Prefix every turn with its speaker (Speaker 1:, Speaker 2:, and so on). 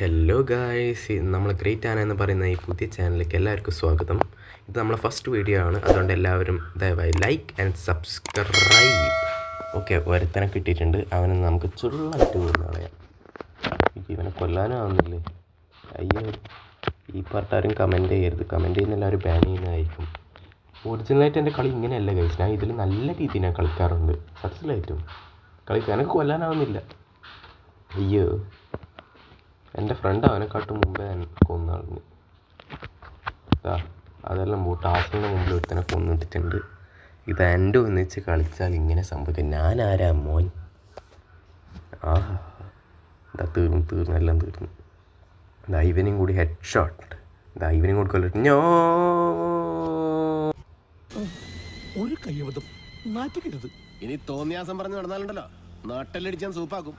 Speaker 1: Hello guys, നമ്മൾ great ആന എന്ന് പറയുന്ന ഈ പുതിയ ചാനലിലേക്ക് എല്ലാവർക്കും സ്വാഗതം. ഇത് നമ്മളെ ഫസ്റ്റ് വീഡിയോ ആണ്, അതുകൊണ്ട് എല്ലാവരും ദയവായി ലൈക്ക് ആൻഡ് സബ്സ്ക്രൈബ്. ഓക്കെ, ഒരുത്തനെ കിട്ടിയിട്ടുണ്ട്. അവനെ നമുക്ക് ചുള്ളായിട്ട് കൊന്നു കളയാം. ഇവനെ കൊല്ലാനും ആവുന്നില്ലേ? അയ്യോ, ഈ പാർട്ടാരും കമൻറ്റ് ചെയ്യരുത്. കമൻറ്റ് ചെയ്യുന്ന എല്ലാവരും ബാൻ ചെയ്യുന്നതായിരിക്കും. ഒറിജിനലായിട്ട് എൻ്റെ കളി ഇങ്ങനെയല്ല ഗൈസ്. ഞാൻ ഇതിൽ നല്ല രീതിയിൽ ഞാൻ കളിക്കാറുണ്ട്. സത്യത്തിലായിട്ടും എനിക്ക് കൊല്ലാനാവുന്നില്ല. അയ്യോ, എൻ്റെ ഫ്രണ്ട് അവനെക്കാട്ടും മുമ്പേ കൊന്നു. അതെല്ലാം ടാസ്കിൻ്റെ മുമ്പിൽ ഒരുത്തനെ കൊന്നിട്ടിട്ടുണ്ട്. ഇത് എൻ്റെ ഒന്നിച്ച് കളിച്ചാൽ ഇങ്ങനെ സംഭവിക്കും. ഞാനാരാ മോൻ? തീർന്നു എല്ലാം തീർന്നു. ഇവനും കൂടി ഹെഡ് ഷോട്ട്. ഇവനും കൂടി കൊല്ലിട്ട്
Speaker 2: ഒരു കയ്യബദ്ധം നാറ്റിക്കരുത്.
Speaker 3: ഇനി തോന്നിയാസം പറഞ്ഞു നടന്നാലുണ്ടല്ലോ നാട്ടിലടിച്ചാൻ സൂപ്പാക്കും.